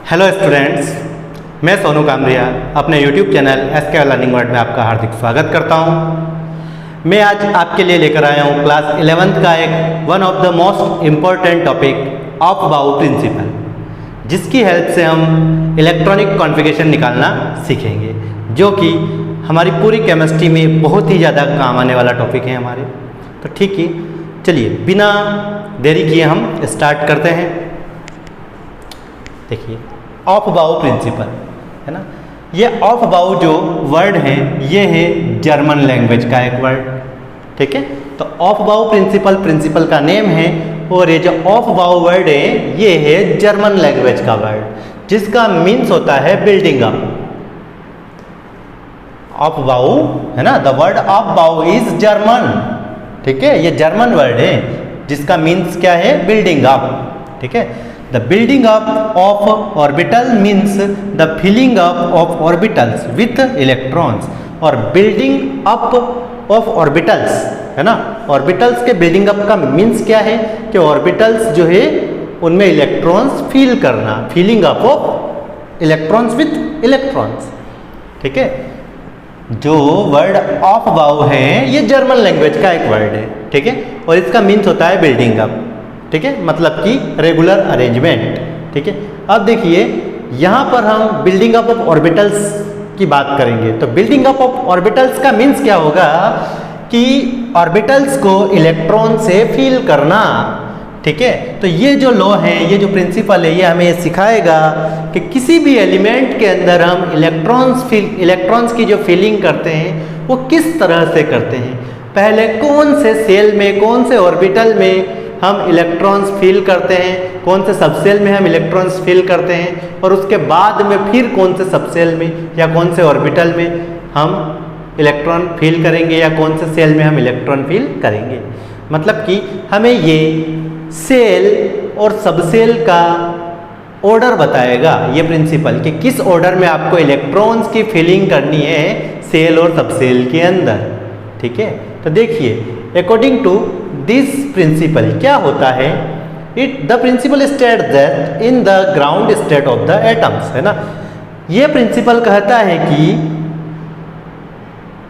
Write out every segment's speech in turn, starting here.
Hello students, मैं सोनू कामरिया अपने YouTube channel SK learning world में आपका हार्दिक स्वागत करता हूं। मैं आज आपके लिए लेकर आया हूं क्लास 11th का एक one of the most important topic of बाउ प्रिंसिपल, जिसकी हेल्प से हम इलेक्ट्रॉनिक कॉन्फ़िगरेशन निकालना सीखेंगे, जो कि हमारी पूरी केमिस्ट्री में बहुत ही ज़्यादा काम आने वाला टॉपिक है हमारे। तो ठीक है, चलिए बिना देरी किए हम स्टार्ट करते हैं। देखिए, ऑफ बाउ प्रिंसिपल है ना, ये ऑफ बाउ जो वर्ड है ये है जर्मन लैंग्वेज का एक वर्ड। ठीक है, तो ऑफ बाउ प्रिंसिपल का नेम है, और ये जो ऑफ बाउ वर्ड है ये है जर्मन लैंग्वेज का वर्ड, जिसका मीन्स होता है बिल्डिंग अप। ऑफ बाउ है ना, द वर्ड ऑफ बाउ इज जर्मन। ठीक है, ये जर्मन वर्ड है जिसका मीन्स क्या है, बिल्डिंग अप। ठीक है, The building up of orbital means the filling up of orbitals with electrons, और building up of orbitals है ना, orbitals के building up का means क्या है कि orbitals जो है उनमें electrons fill करना, filling up of electrons with electrons। ठीक है, जो वर्ड ऑफ बाउ है ये जर्मन लैंग्वेज का एक वर्ड है। ठीक है, और इसका मीन्स होता है बिल्डिंग अप। ठीक है, मतलब कि रेगुलर अरेंजमेंट। ठीक है, अब देखिए यहाँ पर हम बिल्डिंग अप ऑफ ऑर्बिटल्स की बात करेंगे। तो बिल्डिंग अप ऑफ ऑर्बिटल्स का मीन्स क्या होगा कि ऑर्बिटल्स को इलेक्ट्रॉन से फिल करना। ठीक है, तो ये जो लॉ है, ये जो प्रिंसिपल है, ये हमें सिखाएगा कि किसी भी एलिमेंट के अंदर हम इलेक्ट्रॉन्स की जो फिलिंग करते हैं वो किस तरह से करते हैं। पहले कौन से सेल में, कौन से ऑर्बिटल में हम इलेक्ट्रॉन्स फिल करते हैं, कौन से सबसेल में हम इलेक्ट्रॉन्स फिल करते हैं, और उसके बाद में फिर कौन से सबसेल में या कौन से ऑर्बिटल में हम इलेक्ट्रॉन फिल करेंगे, या कौन से सेल में हम इलेक्ट्रॉन फिल करेंगे। मतलब कि हमें ये सेल और सबसेल का ऑर्डर बताएगा ये प्रिंसिपल, कि किस ऑर्डर में आपको इलेक्ट्रॉन्स की फिलिंग करनी है सेल और सबसेल के अंदर। ठीक है, तो देखिए अकॉर्डिंग टू दिस प्रिंसिपल क्या होता है, the principle state that in the ground state of the atoms है ना, ये प्रिंसिपल कहता है कि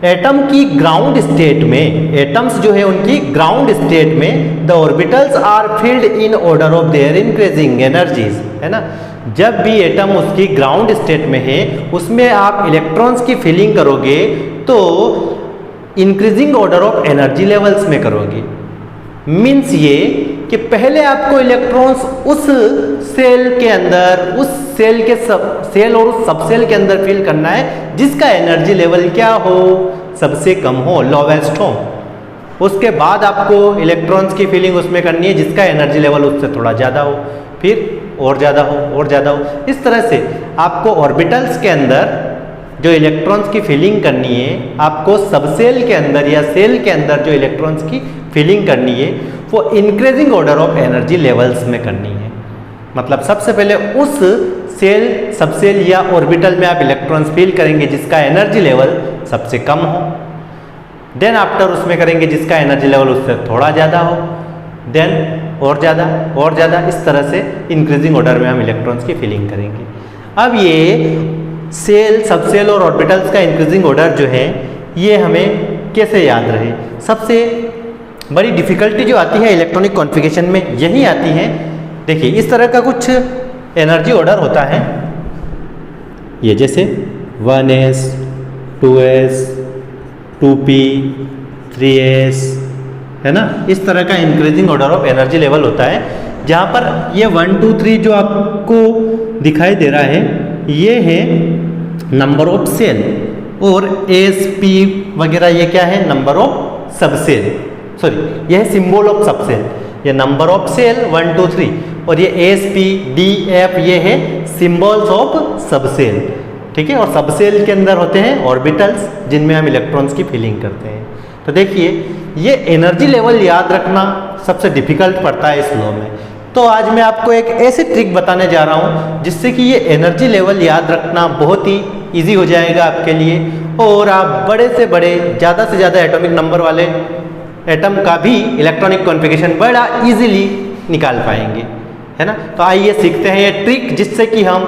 एटम की ग्राउंड स्टेट में, एटम्स जो है उनकी ग्राउंड स्टेट में the orbitals are filled in order of their increasing energies है ना। जब भी एटम उसकी ग्राउंड स्टेट में है उसमें आप इलेक्ट्रॉन्स की फिलिंग करोगे तो increasing order of energy levels में करोगे। मीन्स ये कि पहले आपको इलेक्ट्रॉन्स उस सेल के अंदर, उस सेल के सेल और उस सबसेल के अंदर फिल करना है जिसका एनर्जी लेवल क्या हो, सबसे कम हो, लोवेस्ट हो। उसके बाद आपको इलेक्ट्रॉन्स की फिलिंग उसमें करनी है जिसका एनर्जी लेवल उससे थोड़ा ज़्यादा हो, फिर और ज़्यादा हो और ज़्यादा हो। इस तरह से आपको ऑर्बिटल्स के अंदर जो इलेक्ट्रॉन्स की फिलिंग करनी है, आपको सबसेल के अंदर या सेल के अंदर जो इलेक्ट्रॉन्स की फिलिंग करनी है वो increasing order of energy levels में करनी है। मतलब सबसे पहले उस सेल, सबसेल या ऑर्बिटल में आप इलेक्ट्रॉन्स फिल करेंगे जिसका एनर्जी लेवल सबसे कम हो, देन आफ्टर उसमें करेंगे जिसका एनर्जी लेवल उससे थोड़ा ज़्यादा हो, देन और ज़्यादा और ज़्यादा, इस तरह से इंक्रीजिंग ऑर्डर में हम इलेक्ट्रॉन्स की फिलिंग करेंगे। अब ये सेल, सबसेल और ऑर्बिटल्स का इंक्रीजिंग ऑर्डर जो है ये हमें कैसे याद रहे। सबसे बड़ी डिफ़िकल्टी जो आती है इलेक्ट्रॉनिक कॉन्फ़िगरेशन में यही आती है। देखिए इस तरह का कुछ एनर्जी ऑर्डर होता है, ये जैसे 1s, 2s, 2p, 3s है ना, इस तरह का increasing order of energy level होता है, जहाँ पर ये 1, 2, 3 जो आपको दिखाई दे रहा है ये है नंबर ऑफ सेल, और एस, पी वगैरह ये क्या है, नंबर ऑफ सबसेल। सॉरी, यह है सिंबल ऑफ सबसेल, ये नंबर ऑफ सेल 1, 2, 3, और ये एस, पी, डी, एफ ये है सिंबल्स ऑफ सबसेल। ठीक है, और सबसेल के अंदर होते हैं ऑर्बिटल्स जिनमें हम इलेक्ट्रॉन्स की फिलिंग करते हैं। तो देखिए ये एनर्जी लेवल याद रखना सबसे डिफिकल्ट पड़ता है इस लॉ में। तो आज मैं आपको एक ऐसी ट्रिक बताने जा रहा हूँ जिससे कि ये एनर्जी लेवल याद रखना बहुत ही इजी हो जाएगा आपके लिए, और आप बड़े से बड़े, ज़्यादा से ज़्यादा एटॉमिक नंबर वाले एटम का भी इलेक्ट्रॉनिक कॉन्फ़िगरेशन बड़ा इजीली निकाल पाएंगे। है ना। तो आइए सीखते हैं ये ट्रिक जिससे कि हम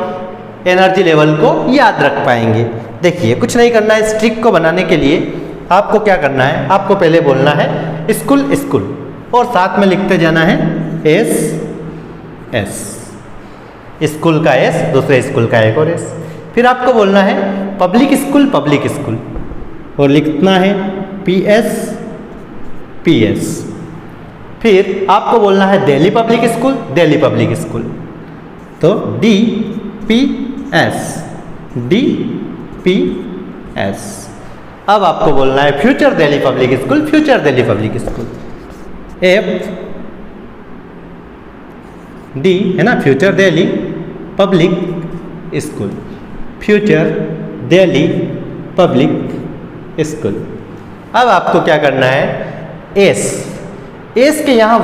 एनर्जी लेवल को याद रख पाएंगे। देखिए कुछ नहीं करना है, इस ट्रिक को बनाने के लिए आपको क्या करना है, आपको पहले बोलना है स्कूल स्कूल और साथ में लिखते जाना है एस एस, स्कूल का एस, दूसरे स्कूल का एक और एस। फिर आपको बोलना है पब्लिक स्कूल और लिखना है पी एस। फिर आपको बोलना है दिल्ली पब्लिक स्कूल, तो डी पी एस। अब आपको बोलना है future Delhi public school, F D है ना, future Delhi public school, future Delhi public school. अब आपको क्या करना है, एस के यहाँ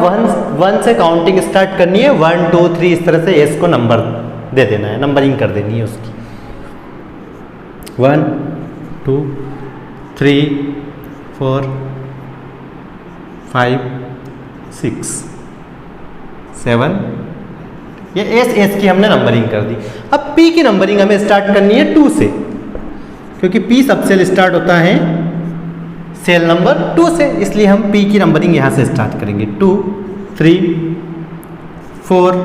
वन से काउंटिंग स्टार्ट करनी है, 1 2 3 इस तरह से एस को नंबर दे देना है, नंबरिंग कर देनी है उसकी, 1 2 3 4 5 6 7। ये एस की हमने नंबरिंग कर दी। अब पी की नंबरिंग हमें स्टार्ट करनी है 2 से, क्योंकि पी सब सेल स्टार्ट होता है सेल नंबर 2 से, इसलिए हम पी की नंबरिंग यहाँ से स्टार्ट करेंगे, 2 3 4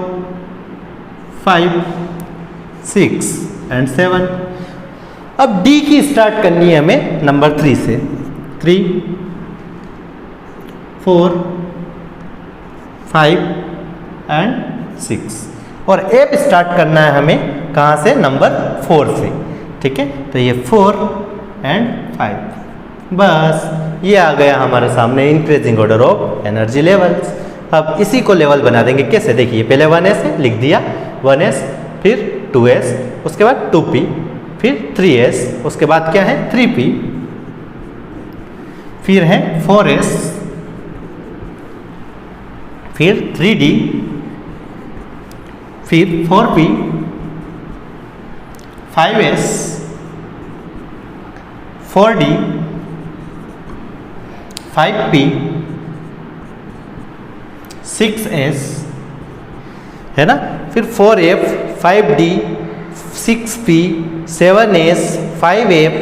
5 6 एंड 7। अब डी की स्टार्ट करनी है हमें नंबर 3 से, 3 4 5 एंड 6। और एफ स्टार्ट करना है हमें कहाँ से, नंबर 4 से, ठीक है। तो ये 4 एंड 5, बस ये आ गया हमारे सामने increasing order of energy levels. अब इसी को लेवल बना देंगे, कैसे, देखिए पहले 1s है, लिख दिया 1s, फिर 2s, उसके बाद 2p, फिर 3s, उसके बाद क्या है 3p, फिर है 4s, फिर 3d, फिर 4p, 5s, 4d, 5p, 6s है ना, फिर 4f, 5d, 6p, 7s, 5f,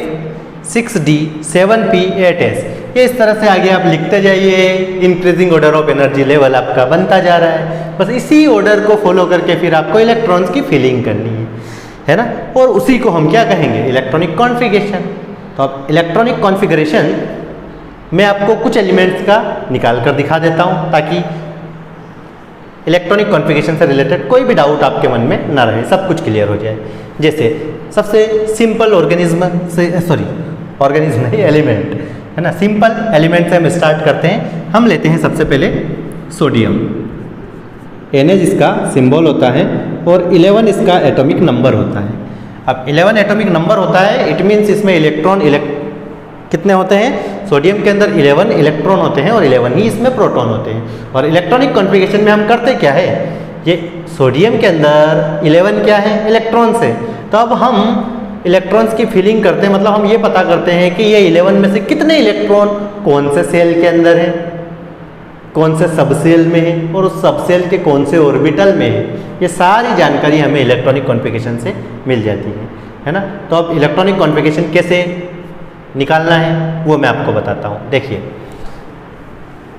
6d, 7p, 8s। ये इस तरह से आगे आप लिखते जाइए, increasing order of energy level आपका बनता जा रहा है। बस इसी ऑर्डर को फॉलो करके फिर आपको इलेक्ट्रॉन्स की फिलिंग करनी है ना, और उसी को हम क्या कहेंगे, इलेक्ट्रॉनिक कॉन्फ़िगरेशन। तो अब इलेक्ट्रॉनिक कॉन्फ़िगरेशन मैं आपको कुछ एलिमेंट्स का निकाल कर दिखा देता हूँ, ताकि इलेक्ट्रॉनिक कॉन्फ़िगरेशन से रिलेटेड कोई भी डाउट आपके मन में ना रहे, सब कुछ क्लियर हो जाए। जैसे सबसे सिंपल ऑर्गेनिज्म नहीं, एलिमेंट है ना, सिंपल एलिमेंट से हम स्टार्ट करते हैं। हम लेते हैं सबसे पहले सोडियम, Na जिसका सिंबल होता है और 11 इसका एटॉमिक नंबर होता है। अब 11 एटॉमिक नंबर होता है, इट मीन्स इसमें इलेक्ट्रॉन कितने होते हैं, सोडियम के अंदर 11 इलेक्ट्रॉन होते हैं और 11 ही इसमें प्रोटॉन होते हैं। और इलेक्ट्रॉनिक कॉन्फ़िगरेशन में हम करते क्या है, ये सोडियम के अंदर 11 क्या है, इलेक्ट्रॉन्स है। तो अब हम इलेक्ट्रॉन्स की फिलिंग करते हैं, मतलब हम ये पता करते हैं कि ये 11 में से कितने इलेक्ट्रॉन कौन से सेल के अंदर है, कौन से सब सेल में है, और उस सब सेल के कौन से ऑर्बिटल में है। ये सारी जानकारी हमें इलेक्ट्रॉनिक कॉन्फ़िगरेशन से मिल जाती है ना। तो अब इलेक्ट्रॉनिक कॉन्फ़िगरेशन कैसे निकालना है वो मैं आपको बताता हूँ। देखिए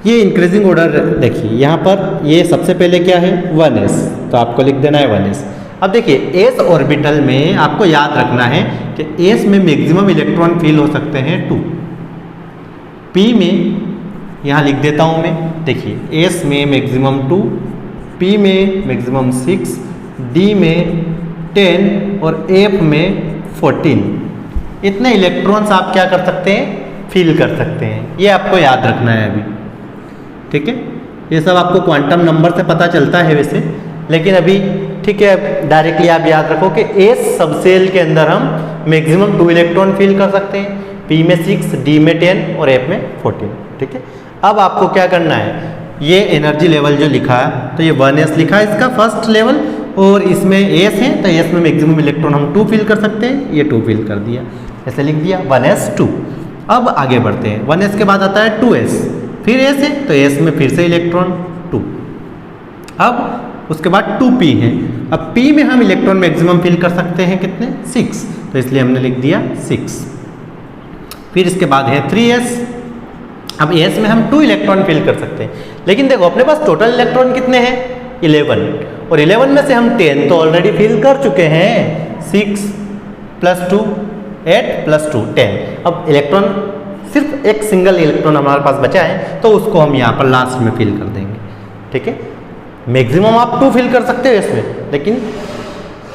ये इंक्रीजिंग ऑर्डर, देखिए यहाँ पर ये सबसे पहले क्या है 1s, तो आपको लिख देना है 1s। अब देखिए s ऑर्बिटल में आपको याद रखना है कि s में मैक्सिमम इलेक्ट्रॉन फिल हो सकते हैं 2, p में यहाँ लिख देता हूँ मैं, देखिए s में मैक्सिमम 2, p में मैक्सिमम 6, d में 10 और f में 14। इतने इलेक्ट्रॉन्स आप क्या कर सकते हैं, फिल कर सकते हैं। ये आपको याद रखना है अभी, ठीक है। ये सब आपको क्वांटम नंबर से पता चलता है वैसे, लेकिन अभी ठीक है डायरेक्टली आप याद रखो कि एस सबसेल के अंदर हम मैक्सिमम 2 इलेक्ट्रॉन फिल कर सकते हैं, पी में 6, डी में 10 और एफ में 14, ठीक है। अब आपको क्या करना है, ये एनर्जी लेवल जो लिखा है, तो ये 1s लिखा है इसका फर्स्ट लेवल, और इसमें एस है तो एस में मैक्सिमम इलेक्ट्रॉन हम 2 फिल कर सकते हैं, ये 2 फिल कर दिया, ऐसे लिख दिया 1s 2। अब आगे बढ़ते हैं, 1s के बाद आता है 2s, फिर s है तो s में फिर से इलेक्ट्रॉन 2। अब उसके बाद 2p है। अब p में हम इलेक्ट्रॉन मैक्सिमम फिल कर सकते हैं कितने, 6, तो इसलिए हमने लिख दिया 6। फिर इसके बाद है 3s। अब s में हम 2 इलेक्ट्रॉन फिल कर सकते हैं, लेकिन देखो अपने पास टोटल इलेक्ट्रॉन कितने हैं, 11, और 11 में से हम 10 तो ऑलरेडी फिल कर चुके हैं, 6 + 2 8 + 2 10। अब इलेक्ट्रॉन सिर्फ एक सिंगल इलेक्ट्रॉन हमारे पास बचा है, तो उसको हम यहाँ पर लास्ट में फिल कर देंगे। ठीक है, मैक्सिमम आप 2 फिल कर सकते हो इसमें, लेकिन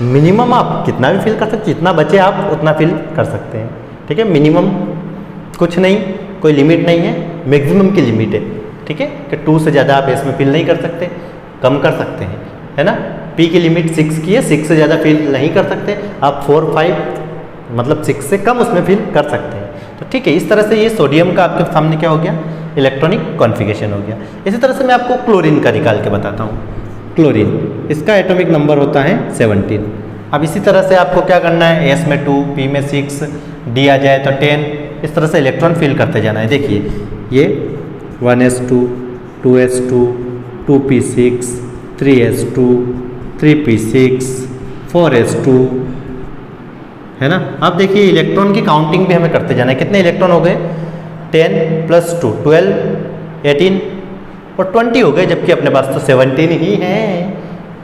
मिनिमम आप कितना भी फिल कर सकते, जितना बचे आप उतना फिल कर सकते हैं। ठीक है, मिनिमम कुछ नहीं, कोई लिमिट नहीं है, मैक्सिमम की लिमिट है। ठीक है, कि 2 से ज़्यादा आप इसमें फिल नहीं कर सकते, कम कर सकते हैं, है ना। p की लिमिट 6 की है, 6 से ज़्यादा फिल नहीं कर सकते आप, 4 5 मतलब 6 से कम उसमें फिल कर सकते हैं। तो ठीक है, इस तरह से ये सोडियम का आपके सामने क्या हो गया, इलेक्ट्रॉनिक कॉन्फ़िगरेशन हो गया। इसी तरह से मैं आपको क्लोरीन का निकाल के बताता हूँ। क्लोरीन, इसका एटॉमिक नंबर होता है 17। अब इसी तरह से आपको क्या करना है, s में 2, p में 6, d आ जाए तो 10, इस तरह से इलेक्ट्रॉन फिल करते जाना है। देखिए ये 1s2, 2s2, 2p6, 3s2, 3p6, 4s2, है ना। अब देखिए इलेक्ट्रॉन की काउंटिंग भी हमें करते जाना है। कितने इलेक्ट्रॉन हो गए, 10 + 2 12, 18 और 20 हो गए, जबकि अपने पास तो 17 ही है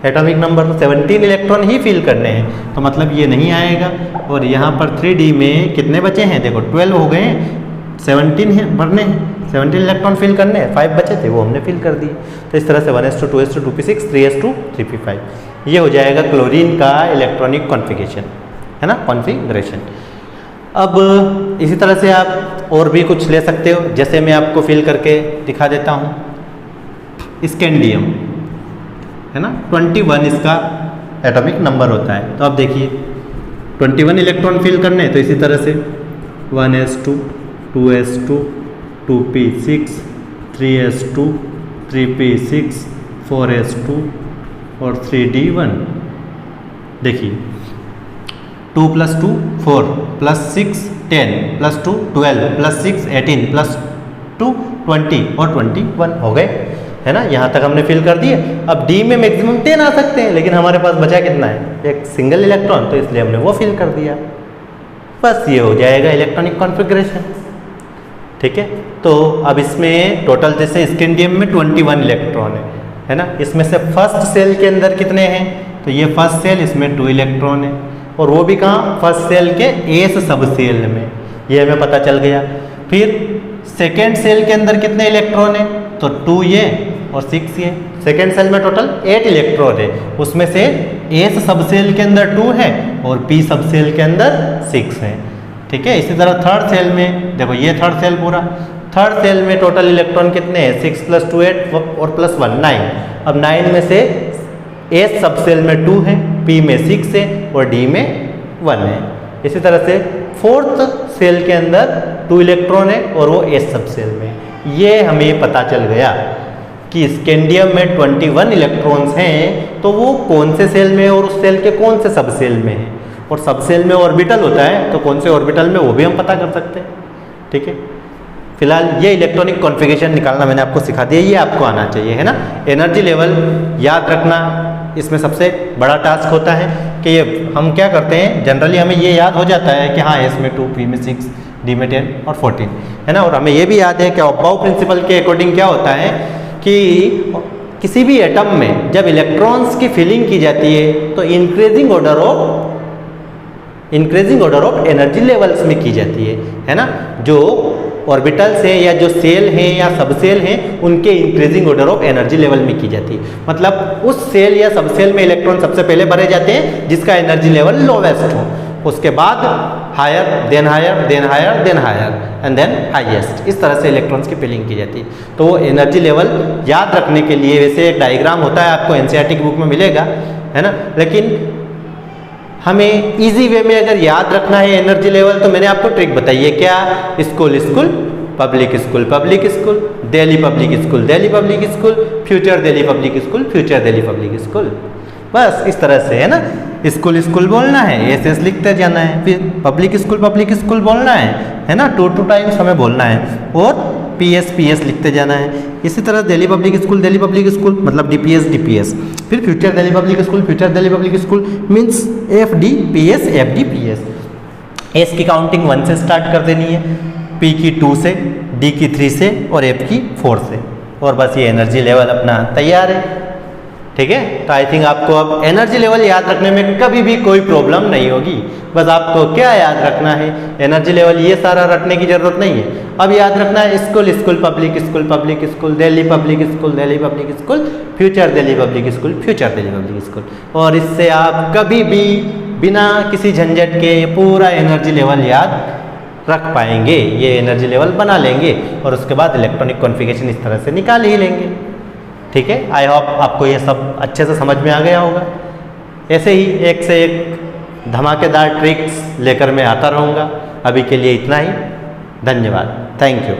एटॉमिक नंबर, तो 17 इलेक्ट्रॉन ही फिल करने हैं, तो मतलब ये नहीं आएगा। और यहाँ पर 3d में कितने बचे हैं, देखो 12 हो गए, 17 है भरने हैं, 17 इलेक्ट्रॉन फिल करने हैं, 5 बचे थे वो हमने फिल कर दिए। तो इस तरह से 1s2, 2s2, 2p6, 3s2, 3p5, ये हो जाएगा क्लोरीन का इलेक्ट्रॉनिक कॉन्फ़िगरेशन, है ना, कॉन्फ़िगरेशन। अब इसी तरह से आप और भी कुछ ले सकते हो, जैसे मैं आपको फिल करके दिखा देता हूँ। स्कैंडियम, है ना, 21 इसका एटॉमिक नंबर होता है। तो अब देखिए 21 इलेक्ट्रॉन फिल करने हैं, तो इसी तरह से 1s2, 2s2, 2p6, 3s2, 3p6, 4s2 और 3d1। देखिए 2 + 2 4 + 6 10 + 2 12 + 6 18 + 2 20 और 21 हो गए, है ना। यहाँ तक हमने फिल कर दिए। अब डी में मैक्सिमम 10 आ सकते हैं, लेकिन हमारे पास बचा कितना है, एक सिंगल इलेक्ट्रॉन, तो इसलिए हमने वो फिल कर दिया। बस ये हो जाएगा इलेक्ट्रॉनिक कॉन्फ़िगरेशन। ठीक है, तो अब इसमें टोटल जैसे स्कैंडियम में 21 इलेक्ट्रॉन है ना। इसमें से फर्स्ट सेल के अंदर कितने हैं, तो ये फर्स्ट सेल, इसमें 2 इलेक्ट्रॉन है, और वो भी कहाँ, फर्स्ट सेल के एस सब सेल में, ये हमें पता चल गया। फिर सेकेंड सेल के अंदर कितने इलेक्ट्रॉन है, तो 2 ये और 6 ये। सेकेंड सेल में टोटल 8 इलेक्ट्रॉन है, उसमें से एस सब सेल के अंदर 2 है और पी सब सेल के अंदर 6 है। ठीक है, इसी तरह थर्ड सेल में देखो, ये थर्ड सेल पूरा, थर्ड सेल में टोटल इलेक्ट्रॉन कितने हैं, 6 + 2 8 और +1 9। अब 9 में से एस सब सेल में 2 है, पी में 6 है और डी में 1 है। इसी तरह से फोर्थ सेल के अंदर 2 इलेक्ट्रॉन है और वो एस सब सेल में। ये हमें पता चल गया कि स्कैंडियम में 21 इलेक्ट्रॉन्स हैं, तो वो कौन से सेल में और उस सेल के कौन से सब सेल में है। और सब सेल में ऑर्बिटल होता है, तो कौन से ऑर्बिटल में वो भी हम पता कर सकते हैं। ठीक है, फिलहाल ये इलेक्ट्रॉनिक कॉन्फ़िगरेशन निकालना मैंने आपको सिखा दिया, ये आपको आना चाहिए, है ना। एनर्जी लेवल याद रखना इसमें सबसे बड़ा टास्क होता है कि ये हम क्या करते हैं, जनरली हमें ये याद हो जाता है कि हाँ एस में 2, पी में 6, डी में 10 और 14, है ना। और हमें ये भी याद है कि अबाउ प्रिंसिपल के अकॉर्डिंग क्या होता है कि किसी भी एटम में जब इलेक्ट्रॉन्स की फिलिंग की जाती है तो increasing order of energy levels में की जाती है ना। जो ऑर्बिटल्स हैं या जो सेल हैं या सब सेल हैं, उनके increasing order of energy level में की जाती है। मतलब उस सेल या सब सेल में इलेक्ट्रॉन सबसे पहले भरे जाते हैं जिसका एनर्जी लेवल लोवेस्ट हो, उसके बाद higher than higher than higher than higher and then highest. इस तरह से इलेक्ट्रॉन्स की फिलिंग की जाती है। तो वो एनर्जी लेवल याद रखने के लिए वैसे एक डायग्राम होता है, आपको एनसीईआरटी की बुक में मिलेगा, है ना। लेकिन हमें इजी वे में अगर याद रखना है एनर्जी लेवल, तो मैंने आपको ट्रिक बताई है क्या, school school public school public school, Delhi public school Delhi public school, future Delhi public school future Delhi public school. बस इस तरह से, है ना। स्कूल स्कूल बोलना है, एस लिखते जाना है, फिर पब्लिक स्कूल बोलना है ना, 2 टाइम्स हमें बोलना है। और पीएस लिखते जाना है। इसी तरह दिल्ली पब्लिक स्कूल मतलब डीपीएस, फिर future Delhi public school means FDPS. S की काउंटिंग 1 से स्टार्ट कर देनी है, पी की 2 से, डी की 3 से और एफ की 4 से, और बस ये एनर्जी लेवल अपना तैयार है। ठीक है, तो आई थिंक आपको अब एनर्जी लेवल याद रखने में कभी भी कोई प्रॉब्लम नहीं होगी। बस आपको क्या याद रखना है, एनर्जी लेवल ये सारा रखने की जरूरत नहीं है। अब याद रखना है school public school, Delhi public school, future Delhi public school, और इससे आप कभी भी बिना किसी झंझट के पूरा एनर्जी लेवल याद रख पाएंगे, ये एनर्जी लेवल बना लेंगे और उसके बाद इलेक्ट्रॉनिक कॉन्फ़िगरेशन इस तरह से निकाल ही लेंगे। ठीक है, आई होप आपको ये सब अच्छे से समझ में आ गया होगा। ऐसे ही एक से एक धमाकेदार ट्रिक्स लेकर मैं आता रहूँगा। अभी के लिए इतना ही, धन्यवाद, थैंक यू।